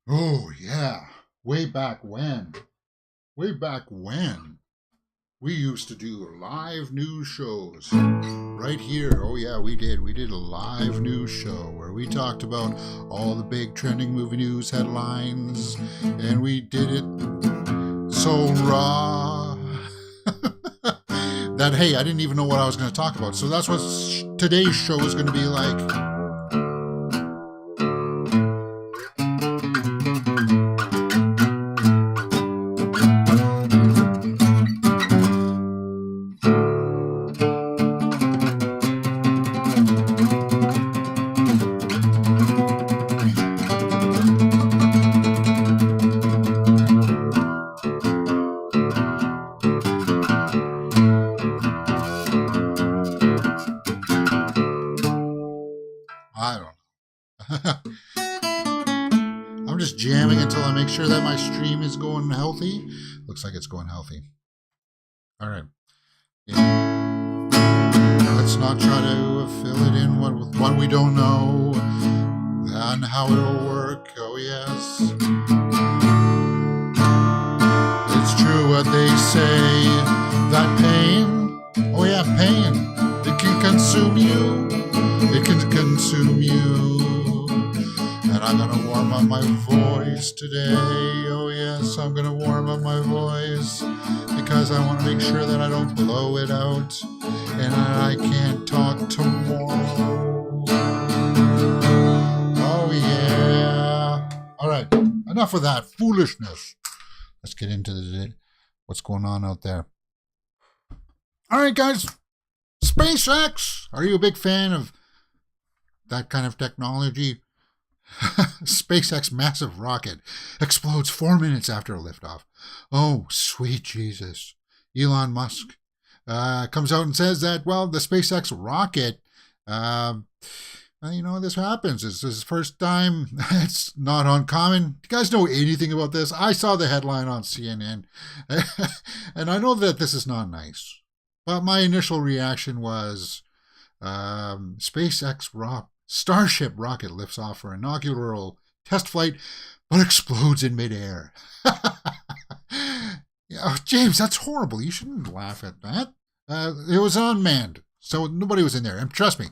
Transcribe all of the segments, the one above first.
Oh, yeah. Way back when, we used to do live news shows right here. Oh, yeah, we did. We did a live news show where we talked about all the big trending movie news headlines, and we did it so raw that, hey, I didn't even know what I was going to talk about. So that's what today's show is going to be like. I don't know. I'm just jamming until I make sure that my stream is going healthy. Looks like it's going healthy. All right. Yeah. Let's not try to fill it in with what we don't know and how it'll work. Oh, yes. It's true what they say that pain, oh, yeah, pain, it can consume you. It can consume you. And I'm gonna warm up my voice today. Oh yes, I'm gonna warm up my voice because I want to make sure that I don't blow it out and I can't talk tomorrow. Oh yeah. All right, enough of that foolishness. Let's get into what's going on out there. All right, guys. SpaceX. Are you a big fan of that kind of technology? SpaceX massive rocket explodes 4 minutes after liftoff. Oh, sweet Jesus. Elon Musk comes out and says that, well, the SpaceX rocket, this happens. It's his first time. It's not uncommon. You guys know anything about this? I saw the headline on CNN, and I know that this is not nice. But my initial reaction was SpaceX Starship rocket lifts off for inaugural test flight, but explodes in midair. Yeah, James, that's horrible. You shouldn't laugh at that. It was unmanned, so nobody was in there. And trust me,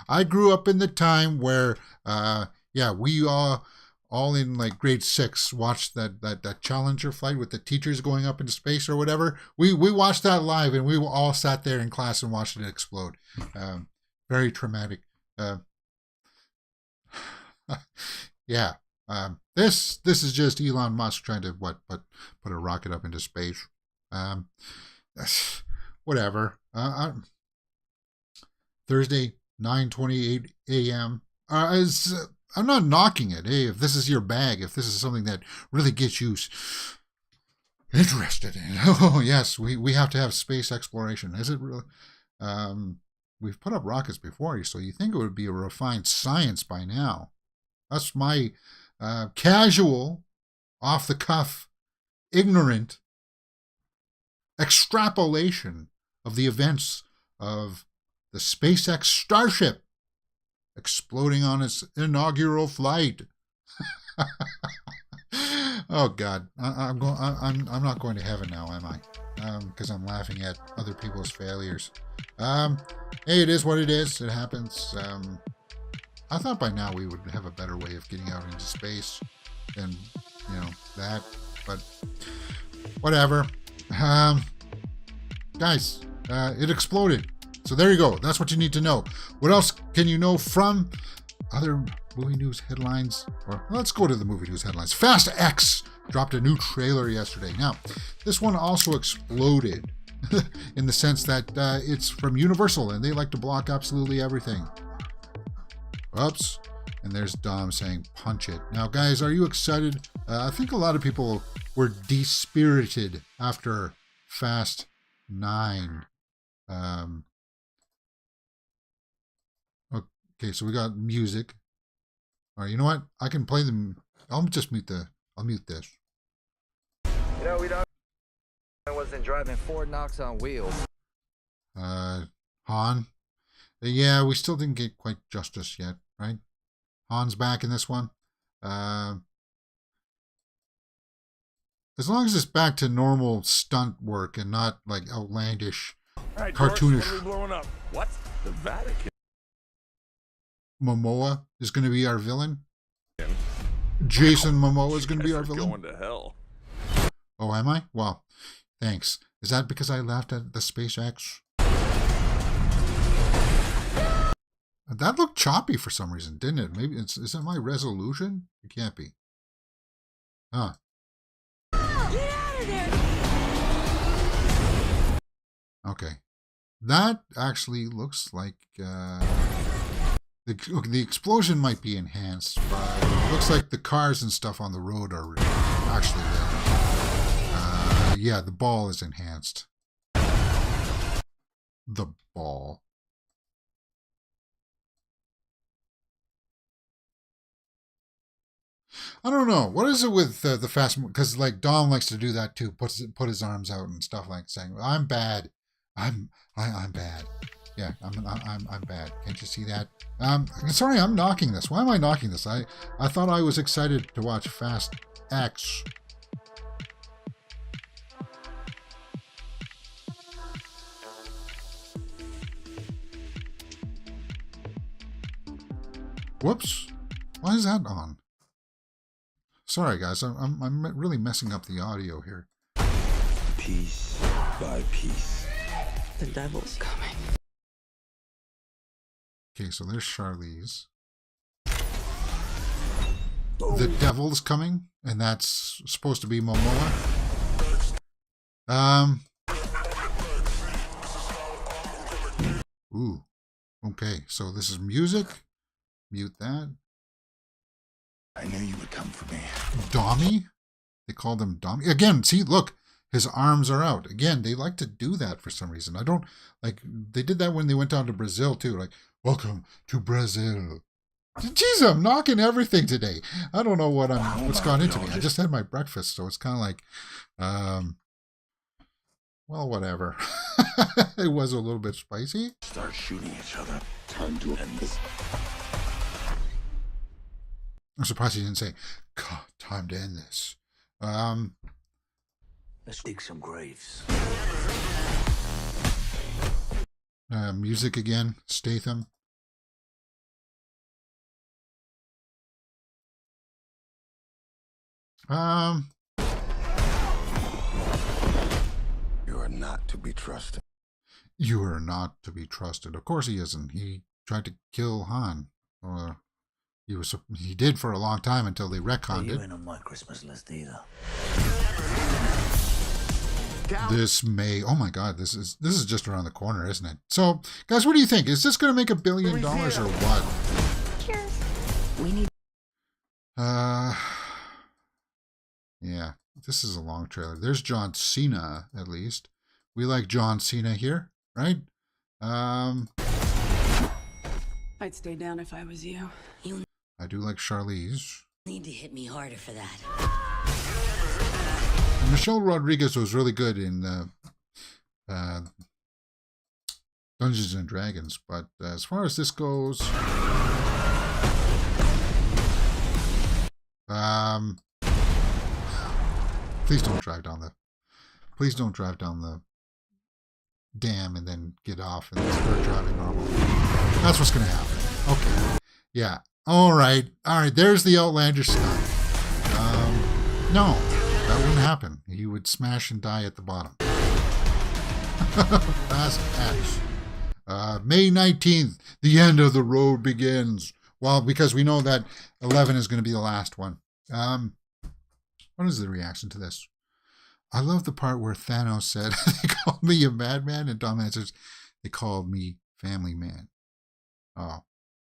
I grew up in the time where, we all in like grade 6 watched that Challenger flight with the teachers going up into space or whatever. We watched that live, and we all sat there in class and watched it explode. Very traumatic. Yeah. This is just Elon Musk trying to put a rocket up into space. Um, whatever. Thursday, 9:28 a.m. I'm not knocking it. Hey, if this is your bag, if this is something that really gets you interested in, oh yes, we have to have space exploration. Is it really? We've put up rockets before, so you think it would be a refined science by now. That's my casual, off the cuff, ignorant extrapolation of the events of the SpaceX Starship exploding on its inaugural flight. Oh God, I'm not going to heaven now, am I? Because I'm laughing at other people's failures. Hey, it is what it is. It happens. I thought by now we would have a better way of getting out into space than, that. But whatever. Guys, it exploded. So there you go. That's what you need to know. What else can you know from other movie news headlines? Or let's go to the movie news headlines. Fast X dropped a new trailer yesterday. Now, this one also exploded in the sense that it's from Universal and they like to block absolutely everything. Oops. And there's Dom saying, punch it. Now, guys, are you excited? I think a lot of people were dispirited after Fast 9. Okay, so we got music. All right, you know what? I can play them. I'll mute this. We don't. I wasn't driving Ford Knox on wheels. Han. Yeah, we still didn't get quite justice yet, right? Han's back in this one. As long as it's back to normal stunt work and not like outlandish, All right, cartoonish. Doris, what are we blowing up? What? The Vatican? Momoa is going to be our villain. Jason Momoa is going to be our villain. Going to hell. Oh, am I? Well, thanks. Is that because I laughed at the SpaceX? That looked choppy for some reason, didn't it? Maybe is it my resolution? It can't be. Huh. Get out of there! Okay. That actually looks like the explosion might be enhanced, but it looks like the cars and stuff on the road are actually there. Yeah, the ball is enhanced. The ball. I don't know. What is it with the fast? Because like Dom likes to do that too. Put his arms out and stuff, like saying, "I'm bad. I'm bad. Yeah, I'm bad. Can't you see that?" Sorry, I'm knocking this. Why am I knocking this? I thought I was excited to watch Fast X. Whoops. Why is that on? Sorry, guys. I'm really messing up the audio here. Piece by piece. The devil's coming. Okay, so there's Charlize. The devil's coming, and that's supposed to be Momoa. Ooh. Okay, so this is music. Mute that. I knew you would come for me. Dommy? They called him Dommy. Again, see, look, his arms are out. Again, they like to do that for some reason. I don't, like, they did that when they went down to Brazil, too. Like, welcome to Brazil. Jeez, I'm knocking everything today. I don't know what's gone into me. I just had my breakfast, so it's kind of like, well, whatever. It was a little bit spicy. Start shooting each other. Time to end this. I'm surprised he didn't say, "God, time to end this." Let's dig some graves. Music again, Statham. You are not to be trusted. You are not to be trusted. Of course he isn't. He tried to kill Han. He did for a long time until they retconned You it. ain't on my Christmas list either. This May. Oh my God, this is just around the corner, isn't it? So, guys, what do you think? Is this going to make $1 billion or what? Cheers. We need. Yeah, this is a long trailer. There's John Cena, at least. We like John Cena here, right? I'd stay down if I was you. I do like Charlize. Need to hit me harder for that. Michelle Rodriguez was really good in Dungeons and Dragons, but as far as this goes, please don't drive down the dam and then get off and start driving normal. That's what's gonna happen. Okay, yeah. All right. There's the outlandish stuff. No, that wouldn't happen. He would smash and die at the bottom. Fast X. May 19th, the end of the road begins. Well, because we know that 11 is going to be the last one. What is the reaction to this? I love the part where Thanos said, "They called me a madman," and Dom answers, "They called me family man." Oh,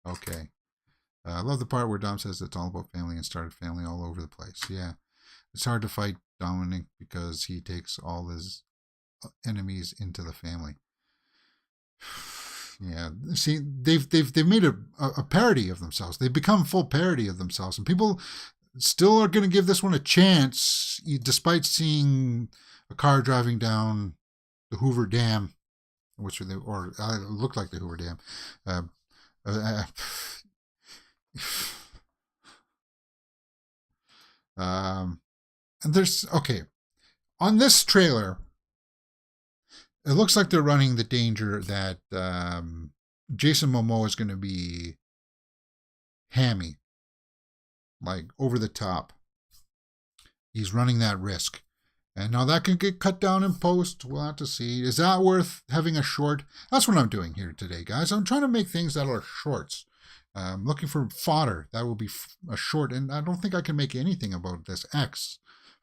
okay. I love the part where Dom says it's all about family and started family all over the place. Yeah. It's hard to fight Dominic because he takes all his enemies into the family. Yeah. See, they've made a parody of themselves. They've become full parody of themselves. And people still are going to give this one a chance, despite seeing a car driving down the Hoover Dam, which it looked like the Hoover Dam. And there's, okay, on this trailer, it looks like they're running the danger that Jason Momoa is going to be hammy, like over the top. He's running that risk. And now that can get cut down in post. We'll have to see. Is that worth having a short? That's what I'm doing here today, guys. I'm trying to make things that are shorts. I'm looking for fodder. That will be a short. And I don't think I can make anything about this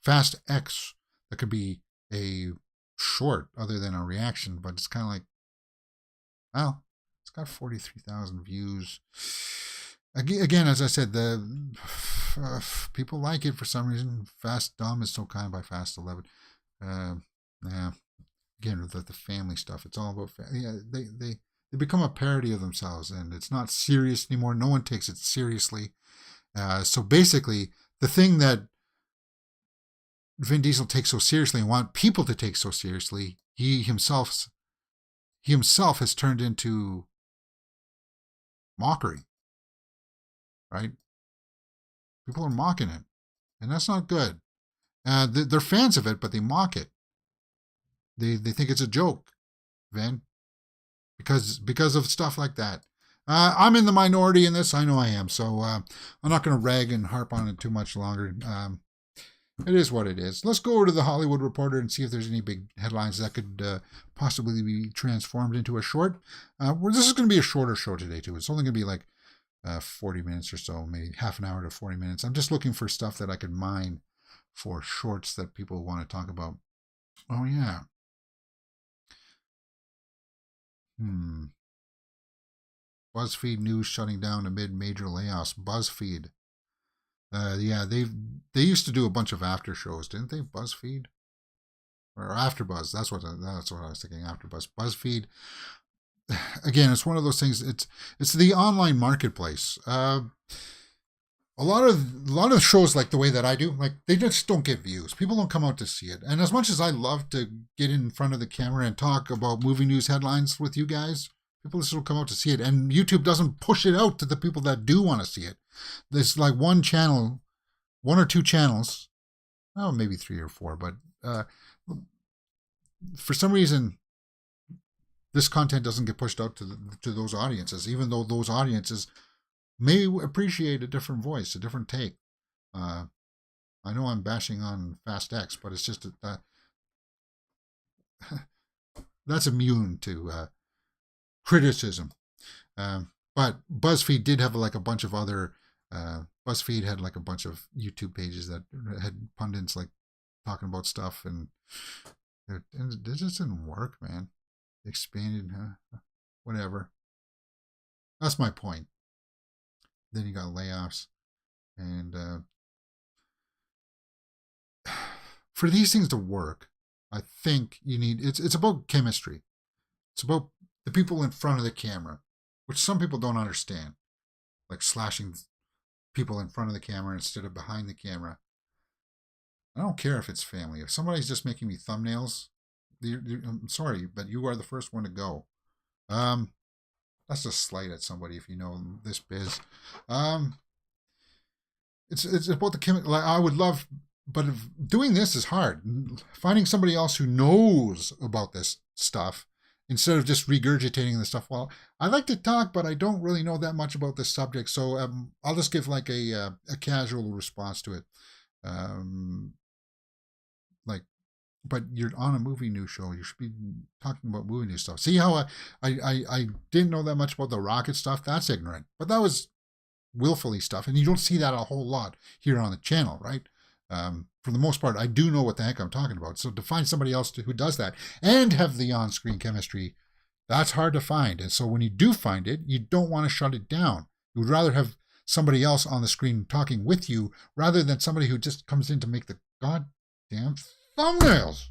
Fast X. That could be a short other than a reaction. But it's kind of like, well, it's got 43,000 views. Again, as I said, the people like it for some reason. Fast Dumb is so kind by Fast 11. Yeah, again, the family stuff. It's all about they become a parody of themselves, and it's not serious anymore. No one takes it seriously. So basically, the thing that Vin Diesel takes so seriously and want people to take so seriously, he himself has turned into mockery. Right? People are mocking it, and that's not good. They're fans of it, but they mock it. They think it's a joke, Vin, because of stuff like that. I'm in the minority in this. I know I am, so I'm not going to rag and harp on it too much longer. It is what it is. Let's go over to the Hollywood Reporter and see if there's any big headlines that could possibly be transformed into a short. This is going to be a shorter show today, too. It's only going to be like 40 minutes or so, maybe half an hour to 40 minutes. I'm just looking for stuff that I could mine for shorts that people want to talk about. Oh, yeah. BuzzFeed News shutting down amid major layoffs. BuzzFeed. Yeah, they used to do a bunch of after shows, didn't they? BuzzFeed? Or AfterBuzz. That's what I was thinking, AfterBuzz. BuzzFeed. Again, it's one of those things. It's the online marketplace. A lot of shows like the way that I do, like they just don't get views. People don't come out to see it. And as much as I love to get in front of the camera and talk about movie news headlines with you guys, people just don't come out to see it. And YouTube doesn't push it out to the people that do want to see it. There's like one or two channels, well, maybe 3 or 4, but for some reason, this content doesn't get pushed out to those audiences, even though those audiences may appreciate a different voice, a different take. I know I'm bashing on Fast X, but it's just that's immune to criticism. But BuzzFeed did have like a bunch of other. BuzzFeed had like a bunch of YouTube pages that had pundits like talking about stuff, and it just didn't work, man. Expanded, whatever. That's my point. Then you got layoffs, and for these things to work, I think you need. It's about chemistry. It's about the people in front of the camera, which some people don't understand, like slashing people in front of the camera instead of behind the camera. I don't care if it's family. If somebody's just making me thumbnails, I'm sorry, but you are the first one to go. That's a slight at somebody if you know this biz. It's about the like I would love, but doing this is hard. Finding somebody else who knows about this stuff instead of just regurgitating the stuff. Well, I like to talk, but I don't really know that much about this subject, so I'll just give like a casual response to it. But you're on a movie news show. You should be talking about movie news stuff. See how I didn't know that much about the rocket stuff? That's ignorant. But that was willfully stuff. And you don't see that a whole lot here on the channel, right? For the most part, I do know what the heck I'm talking about. So to find somebody else who does that and have the on-screen chemistry, that's hard to find. And so when you do find it, you don't want to shut it down. You would rather have somebody else on the screen talking with you rather than somebody who just comes in to make the goddamn thumbnails.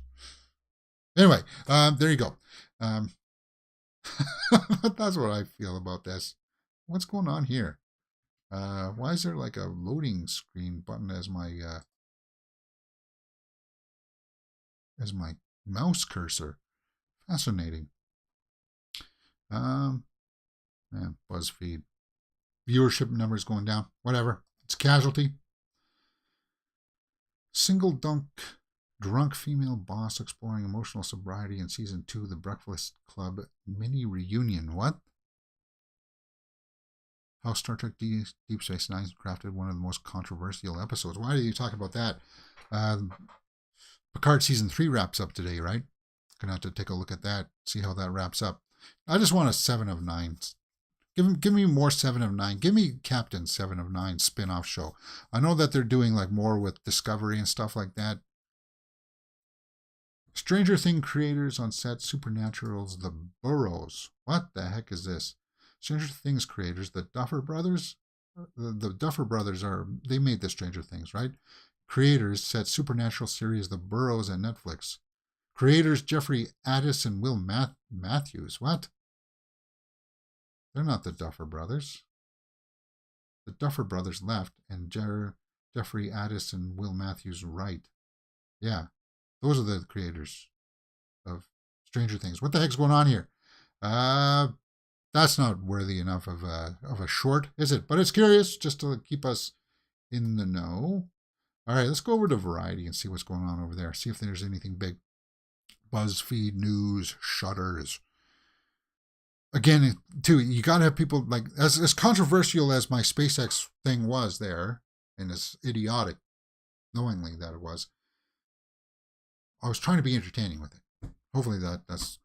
Anyway, there you go. That's what I feel about this. What's going on here? Why is there like a loading screen button as my mouse cursor? Fascinating. BuzzFeed. Viewership numbers going down. Whatever. It's a casualty. Single dunk Drunk female boss exploring emotional sobriety in season 2, The Breakfast Club mini reunion. What? How Star Trek Deep Space Nine crafted one of the most controversial episodes. Why are you talking about that? Picard season 3 wraps up today, right? Gonna have to take a look at that, see how that wraps up. I just want a 7 of 9. Give me more 7 of 9. Give me Captain 7 of 9 spin-off show. I know that they're doing like more with Discovery and stuff like that. Stranger Things creators on set, Supernatural's The Burrows. What the heck is this? Stranger Things creators, the Duffer Brothers? The Duffer Brothers they made the Stranger Things, right? Creators set Supernatural series The Burrows on Netflix. Creators Jeffrey Addis and Will Matthews. What? They're not the Duffer Brothers. The Duffer Brothers left and Jeffrey Addis and Will Matthews right. Yeah, those are the creators of Stranger Things. What the heck's going on here? That's not worthy enough of a short, is it? But it's curious, just to keep us in the know. All right, let's go over to Variety and see what's going on over there. See if there's anything big. BuzzFeed News, Shutters. Again, too, you got to have people like, as controversial as my SpaceX thing was there, and as idiotic, knowingly that it was, I was trying to be entertaining with it. Hopefully that's,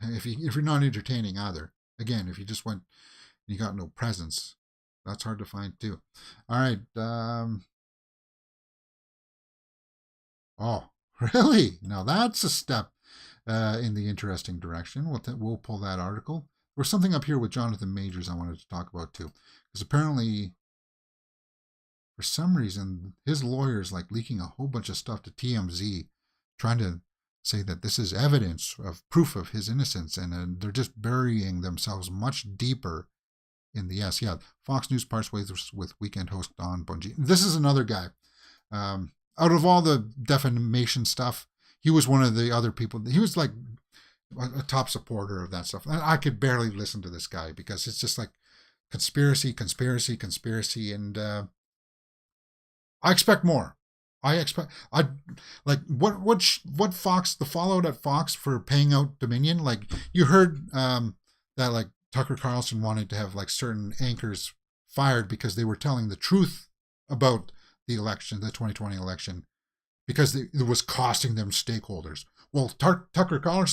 if you're not entertaining either, again, if you just went and you got no presence, that's hard to find too. All right. Oh, really? Now that's a step in the interesting direction. We'll pull that article. There's something up here with Jonathan Majors I wanted to talk about too, because apparently, for some reason, his lawyer's like leaking a whole bunch of stuff to TMZ, trying to say that this is evidence of proof of his innocence, and they're just burying themselves much deeper in the yes. Yeah, Fox News parts ways with weekend host Don Bungie. This is another guy. Out of all the defamation stuff, he was one of the other people. He was like a top supporter of that stuff. I could barely listen to this guy because it's just like conspiracy, and I expect more. What Fox, the fallout at Fox for paying out Dominion. Like you heard that like Tucker Carlson wanted to have like certain anchors fired because they were telling the truth about the election, the 2020 election, because it was costing them stakeholders. Well, Tucker Carlson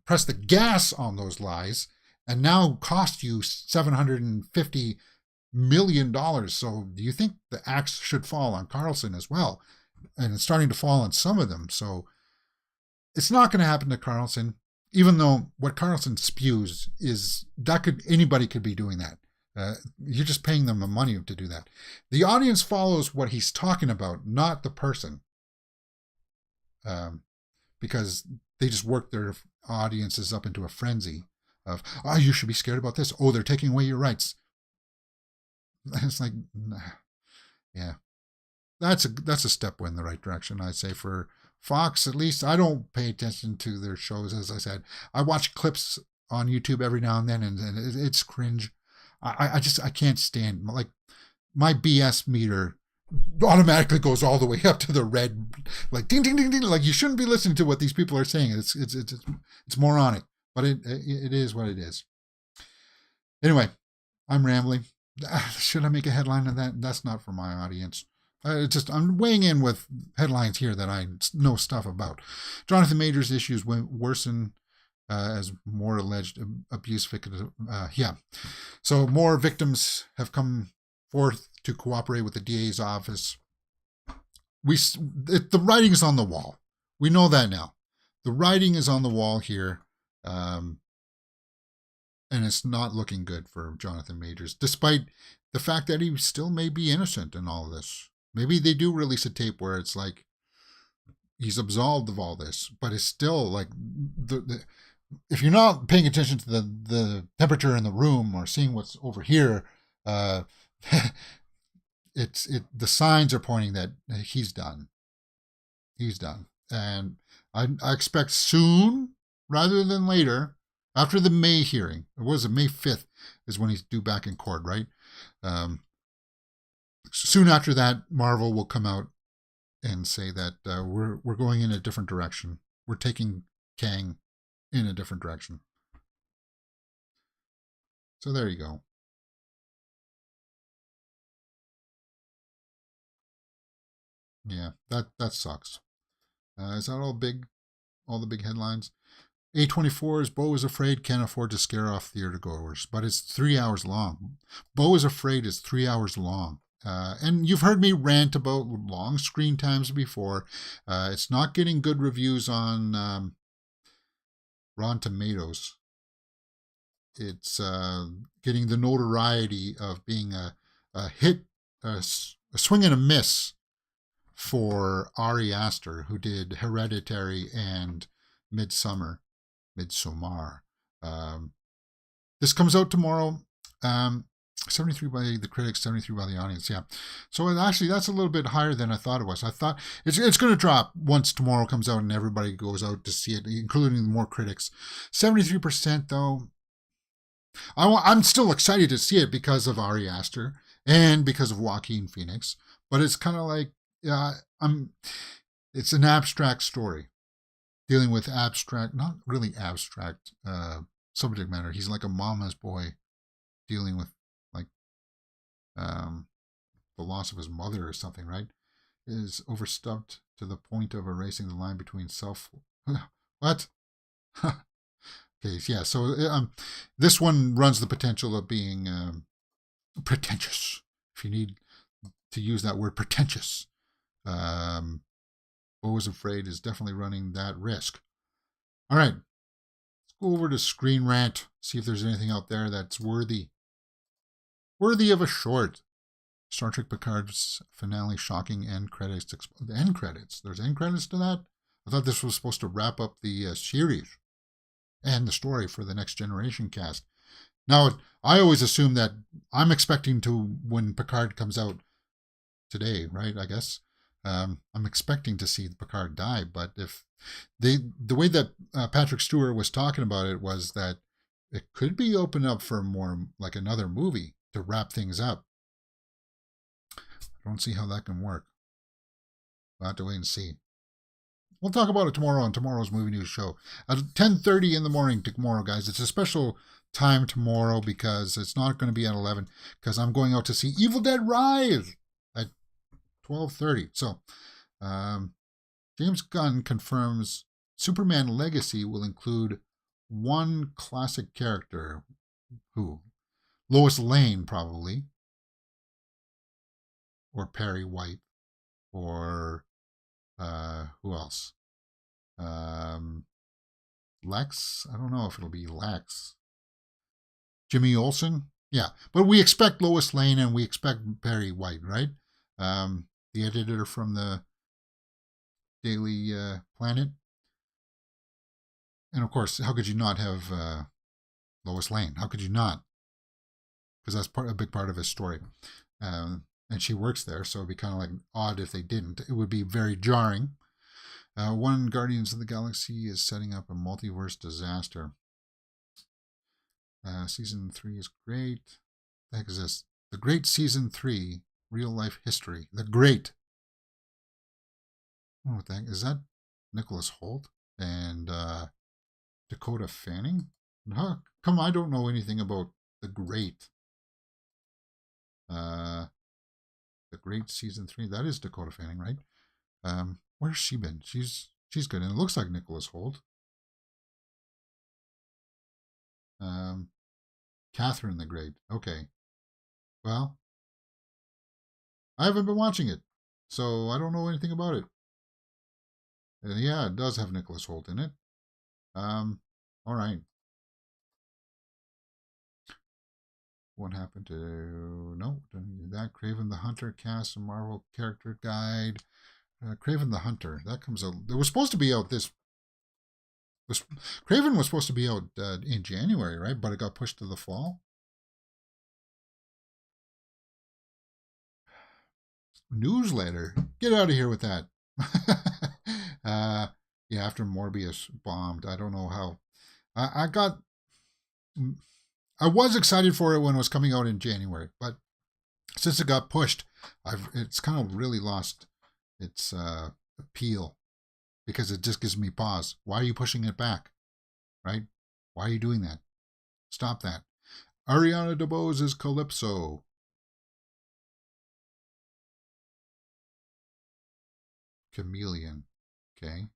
pressed the gas on those lies and now cost you $750 million. So do you think the axe should fall on Carlson as well? And it's starting to fall on some of them. So it's not going to happen to Carlson, even though what Carlson spews is anybody could be doing that. You're just paying them the money to do that. The audience follows what he's talking about, not the person. Because they just work their audiences up into a frenzy of, oh, you should be scared about this. Oh, they're taking away your rights. It's like, nah. Yeah. That's a step in the right direction, I'd say, for Fox. At least I don't pay attention to their shows, as I said. I watch clips on YouTube every now and then, and it's cringe. I can't stand, like, my BS meter automatically goes all the way up to the red, like ding ding ding ding. Like you shouldn't be listening to what these people are saying. It's moronic, but it is what it is. Anyway, I'm rambling. Should I make a headline of that? That's not for my audience. I'm weighing in with headlines here that I know stuff about. Jonathan Majors' issues worsen as more alleged abuse victims. So more victims have come forth to cooperate with the DA's office. The writing is on the wall. We know that now. The writing is on the wall here, and it's not looking good for Jonathan Majors, despite the fact that he still may be innocent in all of this. Maybe they do release a tape where it's like he's absolved of all this, but it's still like if you're not paying attention to the temperature in the room or seeing what's over here, the signs are pointing that he's done. He's done. And I expect soon, rather than later, after the May hearing, it was May 5th is when he's due back in court, right? soon after that, Marvel will come out and say that we're going in a different direction. We're taking Kang in a different direction. So there you go. Yeah, that sucks. Is that all the big headlines? A24's Beau is Afraid can't afford to scare off theatergoers, but it's 3 hours long. Beau is Afraid is 3 hours long. And you've heard me rant about long screen times before. It's not getting good reviews on Rotten Tomatoes. It's getting the notoriety of being a hit, a swing and a miss for Ari Aster, who did Hereditary and Midsommar. This comes out tomorrow. 73 by the critics, 73 by the audience. Yeah. So actually, that's a little bit higher than I thought it was. I thought it's going to drop once tomorrow comes out and everybody goes out to see it, including more critics. 73% though. I'm still excited to see it because of Ari Aster and because of Joaquin Phoenix, but it's kind of like, it's an abstract story dealing with abstract, not really abstract subject matter. He's like a mama's boy dealing with like the loss of his mother or something, right? Is overstuffed to the point of erasing the line between self. What? Okay, yeah. So this one runs the potential of being pretentious, if you need to use that word, pretentious. Beau is Afraid is definitely running that risk. All right, let's go over to Screen Rant, see if there's anything out there that's worthy of a short. Star Trek Picard's finale, shocking end credits. End credits. There's end credits to that? I thought this was supposed to wrap up the series and the story for the Next Generation cast. Now, I always assume that I'm expecting to, when Picard comes out today, right, I guess, I'm expecting to see Picard die, but if the way that Patrick Stewart was talking about it was that it could be opened up for more like another movie to wrap things up. I don't see how that can work. We'll have to wait and see. We'll talk about it tomorrow on tomorrow's Movie News Show at 10:30 in the morning tomorrow, guys. It's a special time tomorrow because it's not going to be at 11 because I'm going out to see Evil Dead Rise at 12:30. So, James Gunn confirms Superman Legacy will include one classic character. Who? Lois Lane, probably. Or Perry White. Or who else? Lex? I don't know if it'll be Lex. Jimmy Olsen? Yeah, but we expect Lois Lane and we expect Perry White, right? The editor from the Daily Planet. And of course, how could you not have Lois Lane? How could you not? Because that's a big part of his story. And she works there, so it'd be kind of like odd if they didn't. It would be very jarring. One Guardians of the Galaxy is setting up a multiverse disaster. Season 3 is great. What the heck is this? The Great Season 3, Real Life History. The Great. I don't know what the heck. Is that Nicholas Hoult and Dakota Fanning? Huh? Come on, I don't know anything about The Great. The Great Season 3. That is Dakota Fanning, right? Where's she been? She's good, and it looks like Nicholas Hoult. Catherine the Great. Okay. Well, I haven't been watching it, so I don't know anything about it. Yeah, it does have Nicholas Hoult in it. All right. What happened to... No, don't do that. Craven the Hunter cast a Marvel character guide. Craven the Hunter. That comes out... It was supposed to be out this... Craven was supposed to be out in January, right? But it got pushed to the fall. Newsletter. Get out of here with that. Yeah, after Morbius bombed. I don't know how. I was excited for it when it was coming out in January, but since it got pushed, it's kind of really lost its appeal because it just gives me pause. Why are you pushing it back? Right? Why are you doing that? Stop that. Ariana DeBose is Calypso. Chameleon. Okay.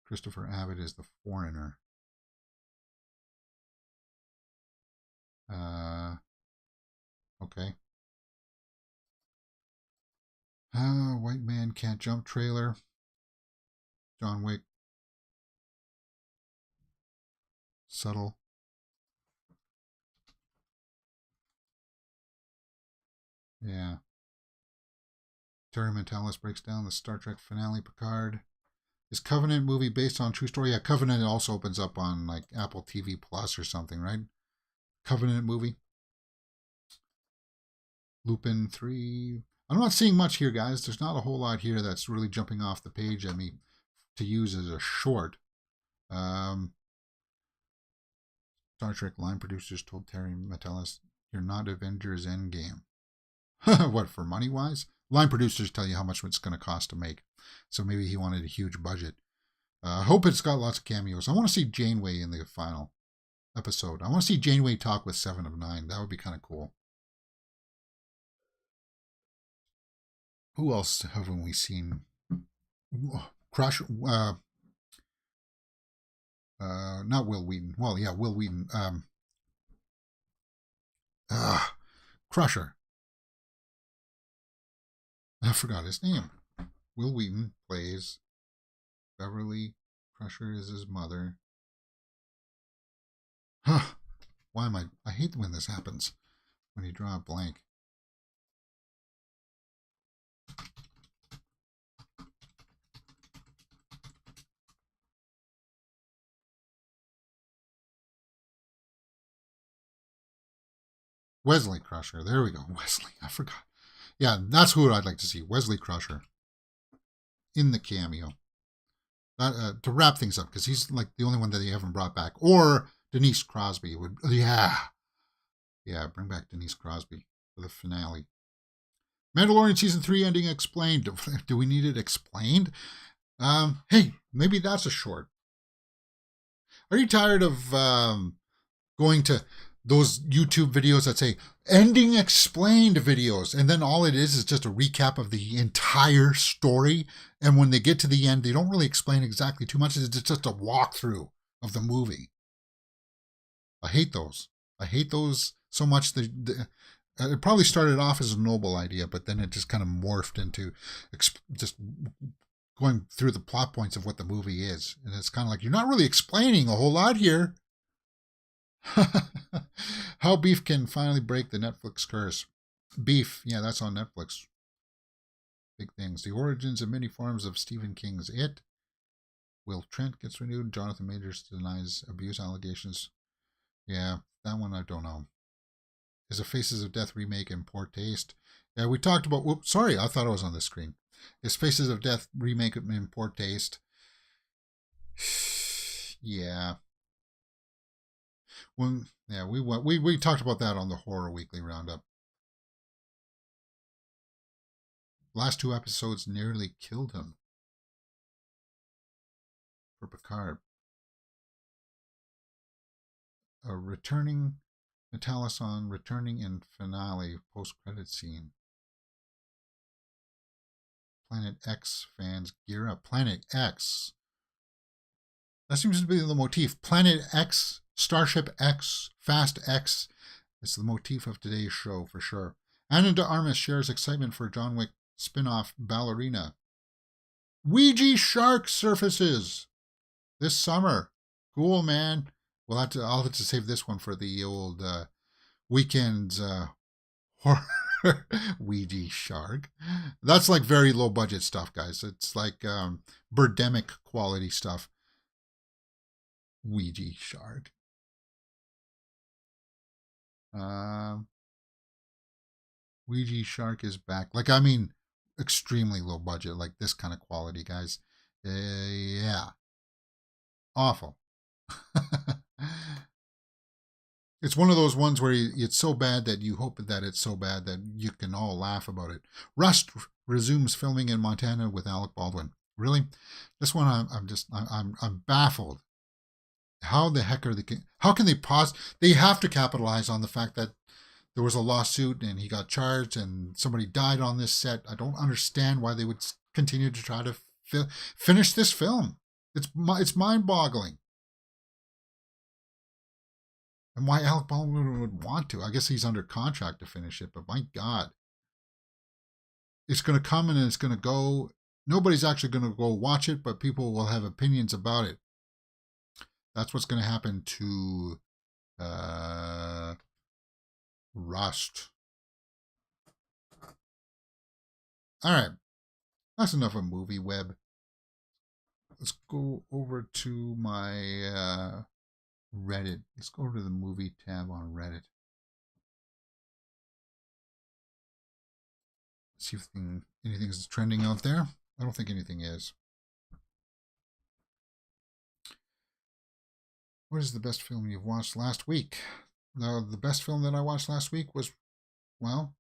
Christopher Abbott is the Foreigner. Okay. White Man Can't Jump trailer. John Wick. Subtle. Yeah. Terry Metalis breaks down the Star Trek finale Picard. Is Covenant movie based on true story? Yeah, Covenant also opens up on like Apple TV Plus or something, right? Covenant movie. Lupin 3. I'm not seeing much here, guys. There's not a whole lot here that's really jumping off the page at me to use as a short. Star Trek line producers told Terry Metalis, "You're not Avengers Endgame." What, for money wise? Line producers tell you how much it's going to cost to make. So maybe he wanted a huge budget. I hope it's got lots of cameos. I want to see Janeway in the final episode. I want to see Janeway talk with 7 of 9. That would be kind of cool. Who else haven't we seen? Crush. Not Will Wheaton. Well, yeah, Will Wheaton. Crusher. I forgot his name. Will Wheaton plays Beverly. Crusher is his mother. Huh. Why am I hate when this happens. When you draw a blank. Wesley Crusher. There we go. Wesley. I forgot. Yeah, that's who I'd like to see. Wesley Crusher. In the cameo. To wrap things up, because he's like the only one that they haven't brought back. Or Denise Crosby would. Yeah, bring back Denise Crosby for the finale. Mandalorian Season 3 ending explained. Do we need it explained? Hey, maybe that's a short. Are you tired of going to those YouTube videos that say ending explained videos, and then all it is just a recap of the entire story, and when they get to the end they don't really explain exactly too much, it's just a walkthrough of the movie? I hate those so much. It probably started off as a noble idea, but then it just kind of morphed into just going through the plot points of what the movie is, and it's kind of like, you're not really explaining a whole lot here. How Beef can finally break the Netflix curse. Beef, yeah, that's on Netflix. Big things. The origins and many forms of Stephen King's It. Will Trent gets renewed. Jonathan Majors denies abuse allegations. Yeah, that one I don't know. Is a Faces of Death remake in poor taste? Yeah, we talked about. Whoops, sorry, I thought it was on the screen. Is Faces of Death remake in poor taste? Yeah. We talked about that on the Horror Weekly Roundup. Last 2 episodes nearly killed him. For Picard. Returning Metallicon, returning in finale post-credit scene. Planet X fans gear up. Planet X. That seems to be the motif. Planet X, Starship X, Fast X. It's the motif of today's show for sure. Anna de Armas shares excitement for John Wick spin-off Ballerina. Ouija shark surfaces this summer. Cool, man. I'll have to save this one for the old weekends horror. Ouija shark. That's like very low budget stuff, guys. It's like Birdemic quality stuff. Ouija shark. Ouija shark is back. Like, I mean, extremely low budget, like this kind of quality, guys. Yeah. Awful. It's one of those ones where it's so bad that you hope that it's so bad that you can all laugh about it. Rust resumes filming in Montana with Alec Baldwin. Really? This one, I'm baffled. How the heck are they? How can they pause? They have to capitalize on the fact that there was a lawsuit and he got charged and somebody died on this set. I don't understand why they would continue to try to finish this film. It's mind-boggling. And why Alec Baldwin would want to. I guess he's under contract to finish it, but my God. It's going to come and it's going to go. Nobody's actually going to go watch it, but people will have opinions about it. That's what's going to happen to Rust. All right. That's enough of movie web. Let's go over to my Reddit. Let's go over to the movie tab on Reddit. See if anything is trending out there. I don't think anything is. What is the best film you've watched last week? Now, the best film that I watched last week was, well,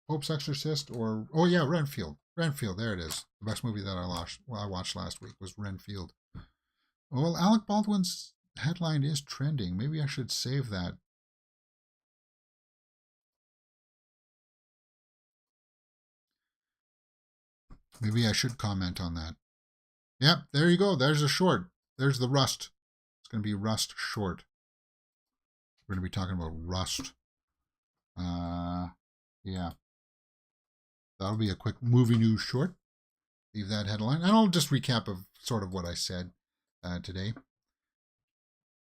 Pope's Exorcist or, oh yeah, Renfield. Renfield, there it is. The best movie that I watched last week was Renfield. Well, Alec Baldwin's headline is trending. Maybe I should save that. Maybe I should comment on that. Yep, there you go. There's a short. There's the Rust. It's going to be Rust short. We're going to be talking about Rust. Yeah. That'll be a quick movie news short. Leave that headline. And I'll just recap of sort of what I said today.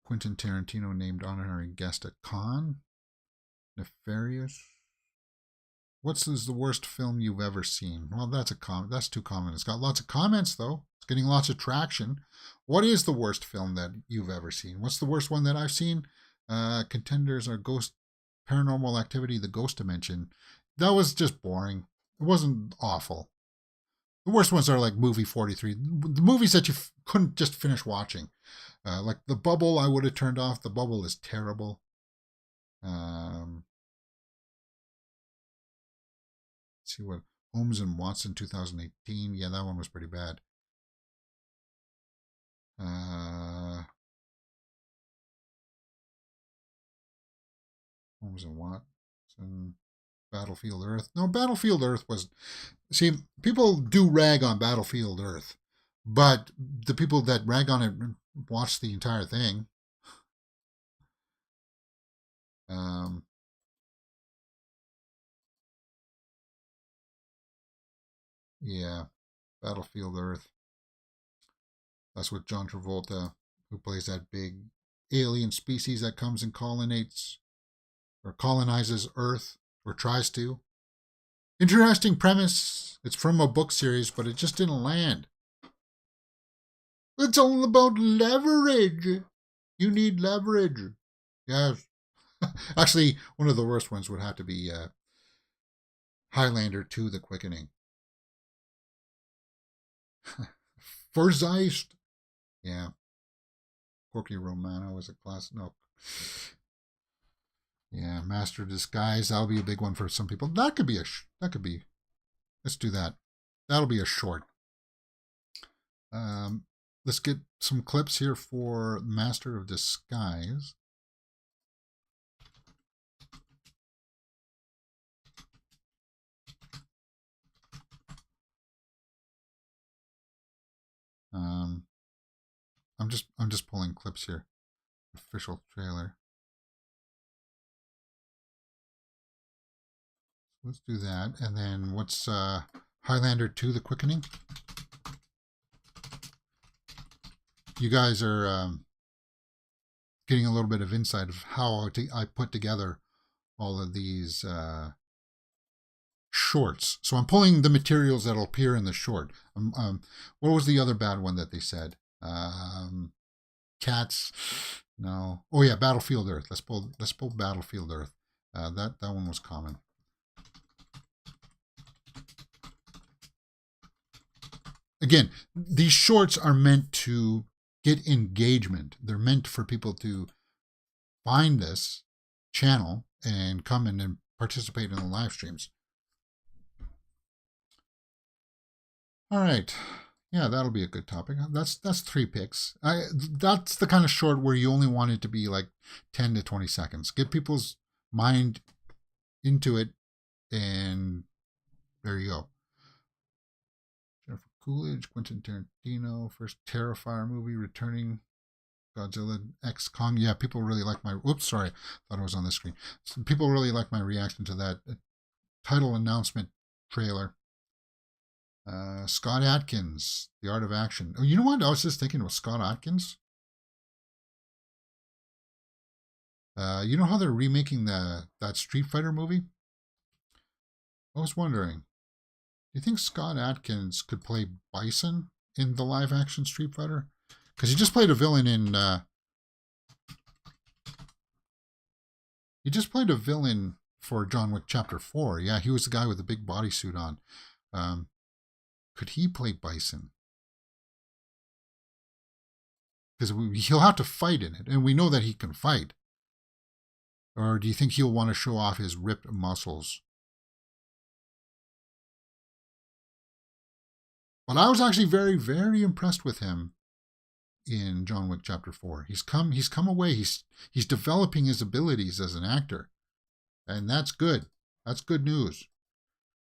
Quentin Tarantino named honorary guest at Cannes. Nefarious. What's the worst film you've ever seen? Well, that's too common. It's got lots of comments, though. It's getting lots of traction. What is the worst film that you've ever seen? What's the worst one that I've seen? Contenders are Paranormal Activity, The Ghost Dimension. That was just boring. It wasn't awful. The worst ones are like Movie 43. The movies that you couldn't just finish watching. Like The Bubble, I would have turned off. The Bubble is terrible. See what Holmes and Watson 2018. Yeah, that one was pretty bad. Holmes and Watson, Battlefield Earth. No, Battlefield Earth was. See, people do rag on Battlefield Earth, but the people that rag on it watch the entire thing. Yeah, Battlefield Earth. That's with John Travolta, who plays that big alien species that comes and colonizes Earth, or tries to. Interesting premise. It's from a book series, but it just didn't land. It's all about leverage. You need leverage. Yes. Actually, one of the worst ones would have to be Highlander 2, The Quickening. Verzeist. Yeah. Corky Romano was a class. No. Yeah, Master of Disguise. That'll be a big one for some people. That could be let's do that. That'll be a short. Let's get some clips here for Master of Disguise. I'm just pulling clips here. Official trailer. Let's do that. And then what's Highlander 2, The Quickening? You guys are getting a little bit of insight of how I put together all of these shorts. So I'm pulling the materials that'll appear in the short. What was the other bad one that they said? Cats. No. Oh yeah, Battlefield Earth. Let's pull Battlefield Earth. That one was common. Again, these shorts are meant to get engagement. They're meant for people to find this channel and come in and participate in the live streams. All right. Yeah, that'll be a good topic. That's 3 picks. That's the kind of short where you only want it to be like 10 to 20 seconds. Get people's mind into it, and there you go. Jennifer Coolidge, Quentin Tarantino, first Terrifier movie, returning Godzilla X Kong. Yeah, people really like my... Oops, sorry. Thought it was on the screen. So people really like my reaction to that title announcement trailer. Scott Adkins, The Art of Action. Oh, you know what? I was just thinking about Scott Adkins. You know how they're remaking that Street Fighter movie? I was wondering, do you think Scott Adkins could play Bison in the live-action Street Fighter? Because he just played a villain in... he just played a villain for John Wick Chapter 4. Yeah, he was the guy with the big bodysuit on. Could he play Bison? Because he'll have to fight in it, and we know that he can fight. Or do you think he'll want to show off his ripped muscles? But I was actually very, very impressed with him in John Wick Chapter 4. He's come away. He's developing his abilities as an actor. And that's good. That's good news.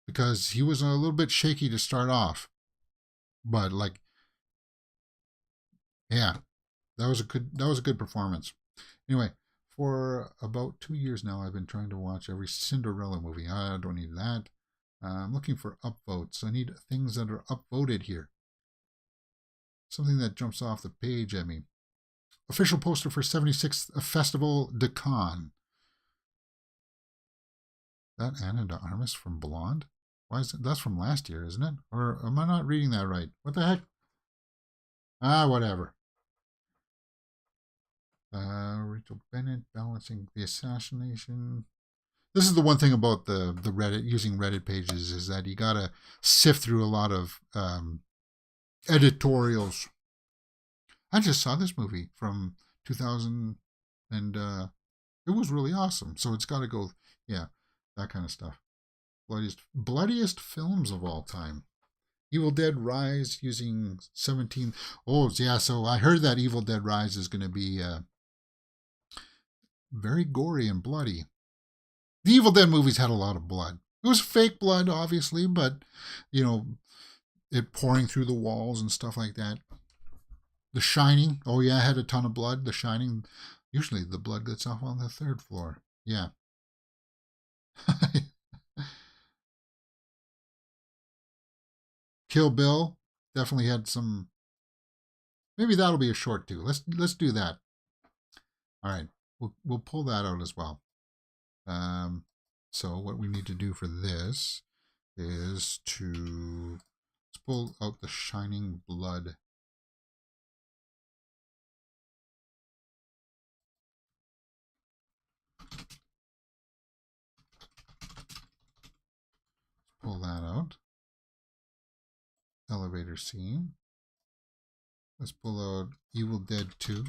Because he was a little bit shaky to start off. But like, yeah, that was a good performance. Anyway, for about 2 years now, I've been trying to watch every Cinderella movie. I don't need that. I'm looking for upvotes. I need things that are upvoted here. Something that jumps off the page at me. Official poster for 76th Festival de Cannes. That Anna de Armas from Blonde? Why is it? That's from last year, isn't it? Or am I not reading that right? What the heck? Whatever. Rachel Bennett balancing the assassination. This is the one thing about the Reddit, using Reddit pages, is that you gotta sift through a lot of editorials. I just saw this movie from 2000, and it was really awesome. So it's got to go, yeah, that kind of stuff. Bloodiest films of all time. Evil Dead Rise using 17. Oh, yeah, so I heard that Evil Dead Rise is going to be very gory and bloody. The Evil Dead movies had a lot of blood. It was fake blood, obviously, but, you know, it pouring through the walls and stuff like that. The Shining. Oh, yeah, it had a ton of blood. The Shining. Usually the blood gets off on the 3rd floor. Yeah. Kill Bill. Definitely had some... Maybe that'll be a short too. Let's do that. All right. We'll pull that out as well. So what we need to do for this is to... Let's pull out the Shining Blood. Pull that out. Elevator scene. Let's pull out Evil Dead 2.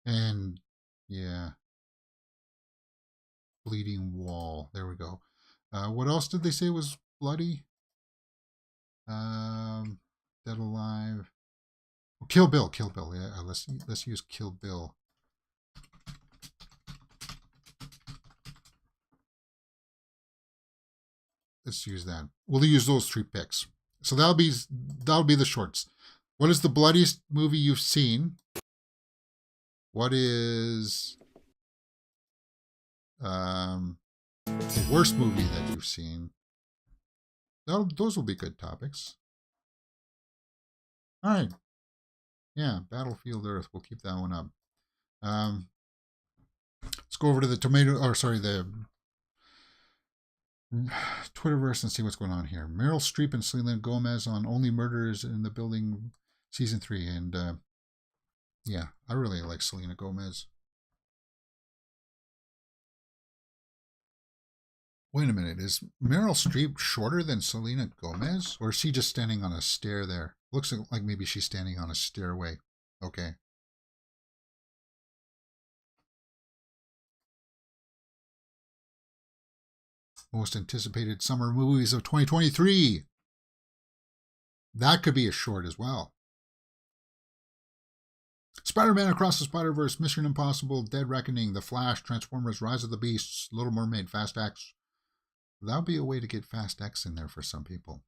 And yeah, Bleeding Wall. There we go. What else did they say was bloody? Dead Alive. Oh, Kill Bill. Kill Bill. Yeah, let's use Kill Bill. Let's use that. We'll use those 3 picks. So that'll be the shorts. What is the bloodiest movie you've seen? What is the worst movie that you've seen? Those will be good topics. All right. Yeah, Battlefield Earth. We'll keep that one up. Let's go over to the the Twitterverse and see what's going on here. Meryl Streep and Selena Gomez on Only Murders in the Building Season 3. And yeah, I really like Selena Gomez. Wait a minute. Is Meryl Streep shorter than Selena Gomez? Or is she just standing on a stair there? Looks like maybe she's standing on a stairway. Okay. Most anticipated summer movies of 2023. That could be a short as well. Spider-Man Across the Spider-Verse, Mission Impossible, Dead Reckoning, The Flash, Transformers, Rise of the Beasts, Little Mermaid, Fast X. That would be a way to get Fast X in there for some people.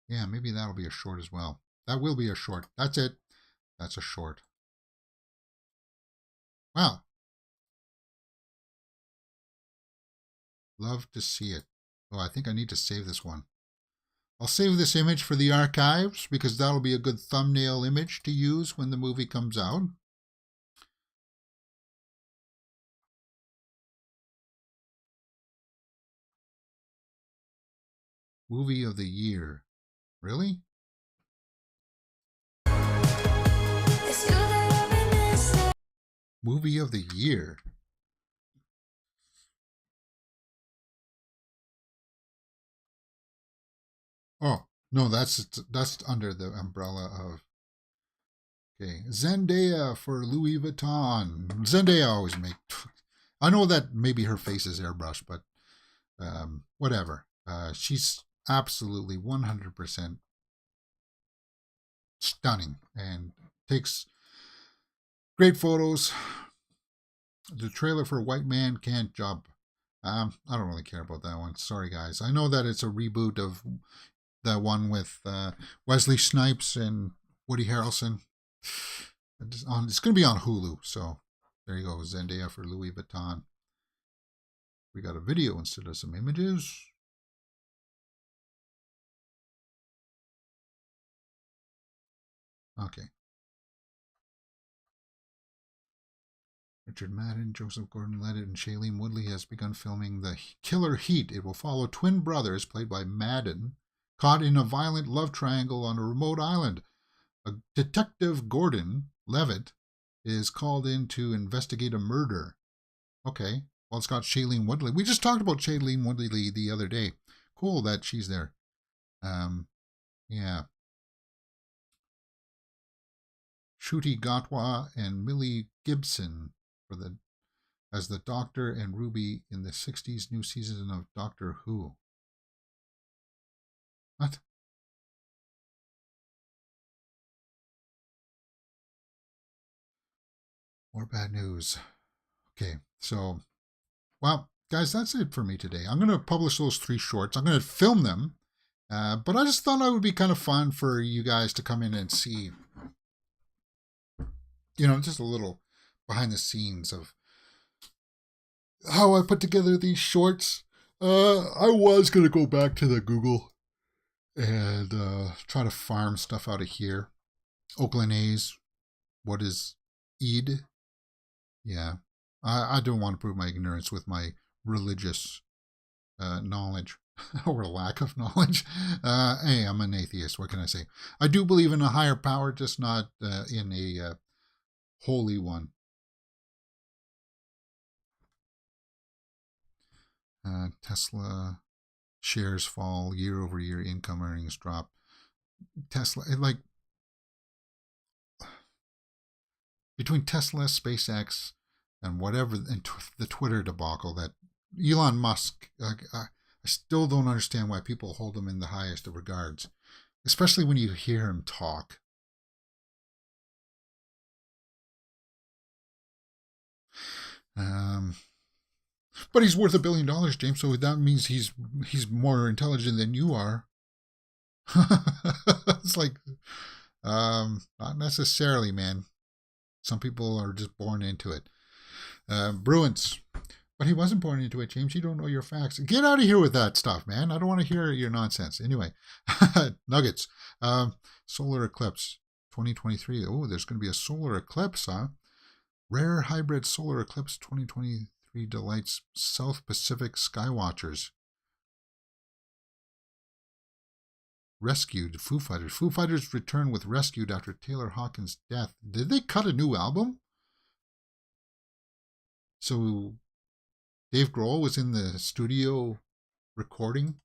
Yeah, maybe that'll be a short as well. That will be a short. That's it. That's a short. Wow. Love to see it. Oh, I think I need to save this one. I'll save this image for the archives because that'll be a good thumbnail image to use when the movie comes out. Movie of the year. Really? Movie of the year. Oh, no, that's under the umbrella of... Okay, Zendaya for Louis Vuitton. Zendaya always make... I know that maybe her face is airbrushed, but whatever. She's absolutely 100% stunning and takes great photos. The trailer for White Man Can't Jump. I don't really care about that one. Sorry, guys. I know that it's a reboot of the one with Wesley Snipes and Woody Harrelson. It's going to be on Hulu, so there you go. Zendaya for Louis Vuitton. We got a video instead of some images. Okay. Richard Madden, Joseph Gordon-Levitt, and Shailene Woodley has begun filming The Killer Heat. It will follow twin brothers, played by Madden, caught in a violent love triangle on a remote island. A Detective Gordon Levitt is called in to investigate a murder. Okay. Well, it's got Shailene Woodley. We just talked about Shailene Woodley the other day. Cool that she's there. Yeah. Shruti Gatwa and Millie Gibson as the Doctor and Ruby in the 60s new season of Doctor Who. What? More bad news. Okay, so, well, guys, that's it for me today. I'm going to publish those 3 shorts. I'm going to film them, but I just thought it would be kind of fun for you guys to come in and see, just a little behind the scenes of how I put together these shorts. I was going to go back to the Google and try to farm stuff out of here. Oakland A's. What is Eid? Yeah. I don't want to prove my ignorance with my religious knowledge or lack of knowledge. Hey, I'm an atheist. What can I say? I do believe in a higher power, just not in a holy one. Tesla shares fall, year-over-year income earnings drop. Tesla, between Tesla, SpaceX, and whatever, and the Twitter debacle that Elon Musk, I still don't understand why people hold him in the highest of regards, especially when you hear him talk. But he's worth $1 billion, James, so that means he's more intelligent than you are. It's like, not necessarily, man. Some people are just born into it. Bruins. But he wasn't born into it, James. You don't know your facts. Get out of here with that stuff, man. I don't want to hear your nonsense. Anyway, Nuggets. Solar eclipse 2023. Oh, there's going to be a solar eclipse, huh? Rare hybrid solar eclipse 2023 delights South Pacific skywatchers. Rescued Foo Fighters. Foo Fighters return with Rescued after Taylor Hawkins' death. Did they cut a new album? So Dave Grohl was in the studio recording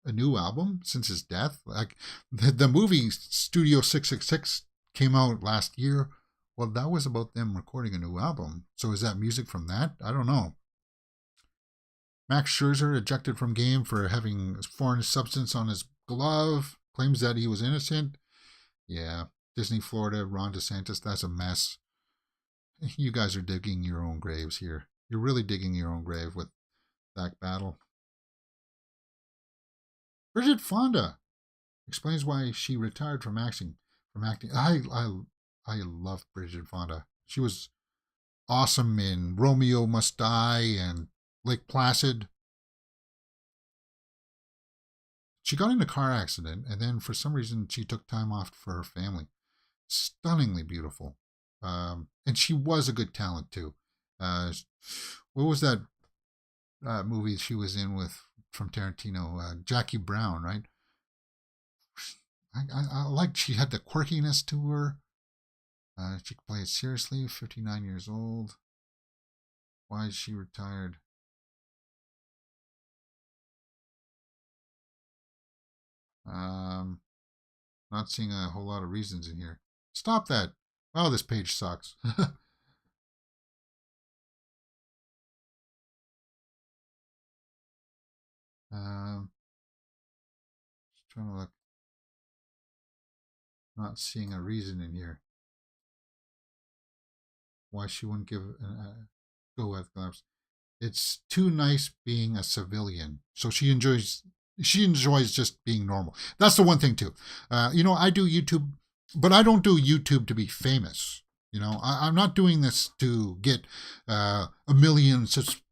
a new album since his death. Like the movie Studio 666 came out last year. Well, that was about them recording a new album. So is that music from that? I don't know. Max Scherzer ejected from game for having foreign substance on his glove. Claims that he was innocent. Yeah. Disney, Florida, Ron DeSantis, that's a mess. You guys are digging your own graves here. You're really digging your own grave with that battle. Bridget Fonda explains why she retired from acting. I love Bridget Fonda. She was awesome in Romeo Must Die and Lake Placid. She got in a car accident, and then for some reason she took time off for her family. Stunningly beautiful. And she was a good talent too. What was that movie she was in with from Tarantino? Jackie Brown, right? I liked she had the quirkiness to her. She could play it seriously. 59 years old. Why is she retired? Not seeing a whole lot of reasons in here. Stop that. Oh, this page sucks. Just trying to look. Not seeing a reason in here. Why she wouldn't give go with gloves. It's too nice being a civilian. So she enjoys just being normal. That's the one thing too. I do YouTube, but I don't do YouTube to be famous. I'm not doing this to get a million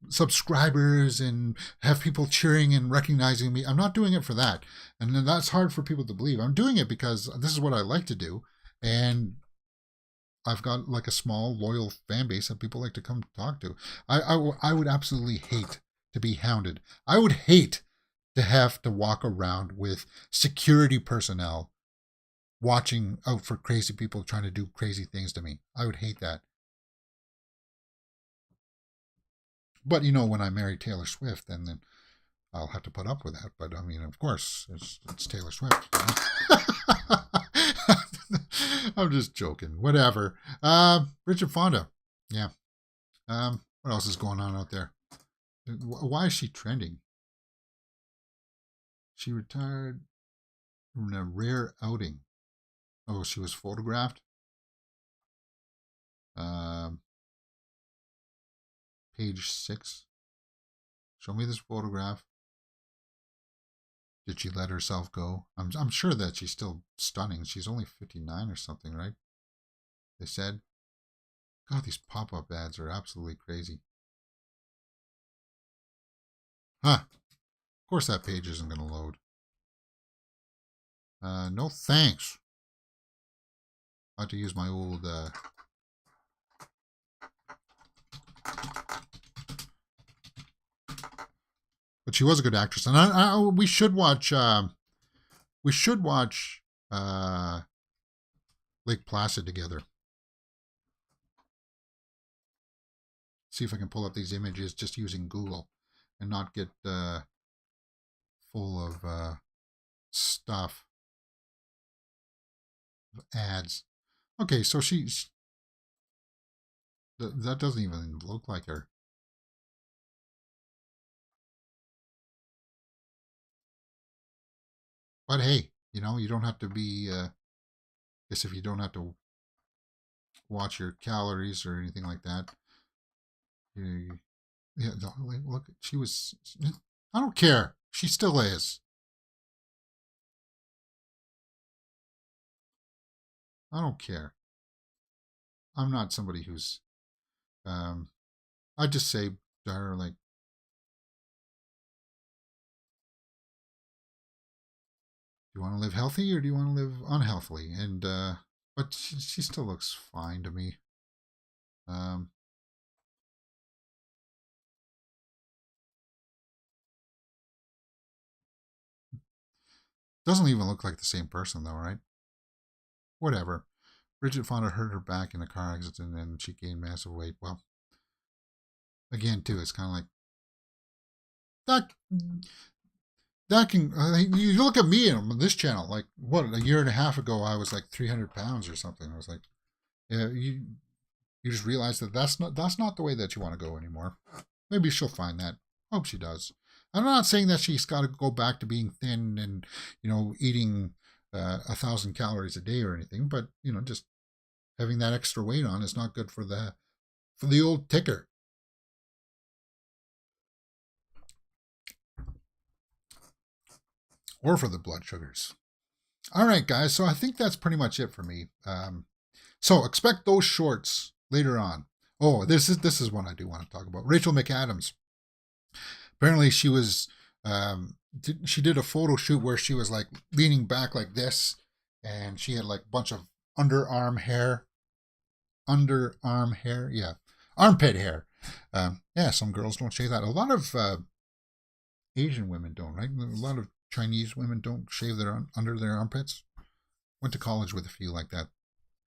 subscribers and have people cheering and recognizing me. I'm not doing it for that. And that's hard for people to believe. I'm doing it because this is what I like to do. And I've got like a small, loyal fan base that people like to come talk to. I would absolutely hate to be hounded. I would hate to have to walk around with security personnel watching out for crazy people trying to do crazy things to me. I would hate that. But when I marry Taylor Swift, then I'll have to put up with that. But I mean, of course, it's Taylor Swift. I'm just joking. Whatever. Bridget Fonda. Yeah. What else is going on out there? Why is she trending? She retired from a rare outing. Oh, she was photographed. Page 6. Show me this photograph. Did she let herself go? I'm sure that she's still stunning. She's only 59 or something, right? They said. God, these pop-up ads are absolutely crazy. Huh. Of course that page isn't going to load. No thanks. I have to use my old... But she was a good actress. And we should watch... Lake Placid together. See if I can pull up these images just using Google and not get full of stuff. Ads. Okay, so that doesn't even look like her. But hey, you don't have to be, guess if you don't have to watch your calories or anything like that. Yeah, look, she was, I don't care. She still is. I don't care. I'm not somebody who's, I just say to her, like, do you want to live healthy or do you want to live unhealthily? And, but she still looks fine to me. Doesn't even look like the same person though, right? Whatever. Bridget Fonda hurt her back in a car accident and she gained massive weight. Well, again, too, it's kind of like that can. You look at me on this channel. Like what, a year and a half ago, I was like 300 pounds or something. I was like, yeah, you just realize that that's not the way that you want to go anymore. Maybe she'll find that. Hope she does. I'm not saying that she's got to go back to being thin and eating 1,000 calories a day or anything, but just having that extra weight on is not good for the old ticker. Or for the blood sugars. All right, guys. So I think that's pretty much it for me. So expect those shorts later on. Oh, this is one I do want to talk about. Rachel McAdams. Apparently, she was she did a photo shoot where she was like leaning back like this, and she had like a bunch of underarm hair, yeah, armpit hair. Yeah, some girls don't shave that. A lot of Asian women don't, right? A lot of Chinese women don't shave their under their armpits. Went to college with a few like that.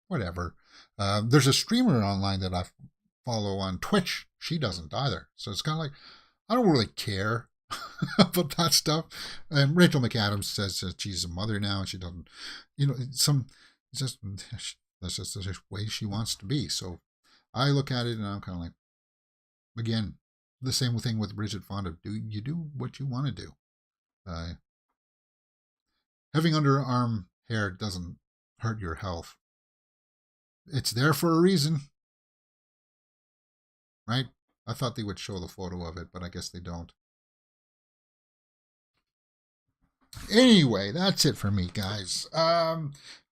Whatever. There's a streamer online that I follow on Twitch. She doesn't either. So it's kind of like, I don't really care about that stuff. And Rachel McAdams says that she's a mother now and she doesn't, that's just the way she wants to be. So I look at it and I'm kind of like, again, the same thing with Bridget Fonda. You do what you want to do. Having underarm hair doesn't hurt your health. It's there for a reason, right? I thought they would show the photo of it, but I guess they don't. Anyway, that's it for me, guys.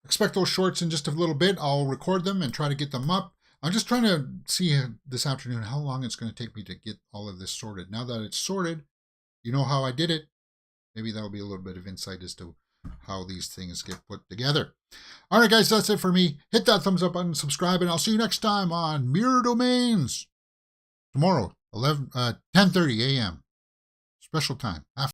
Expect those shorts in just a little bit. I'll record them and try to get them up. I'm just trying to see this afternoon how long it's going to take me to get all of this sorted. Now that it's sorted, you know how I did it. Maybe that'll be a little bit of insight as to how these things get put together. All right, guys, that's it for me. Hit that thumbs up button, subscribe, and I'll see you next time on Mirror Domains. Tomorrow, 10:30 a.m. Special time.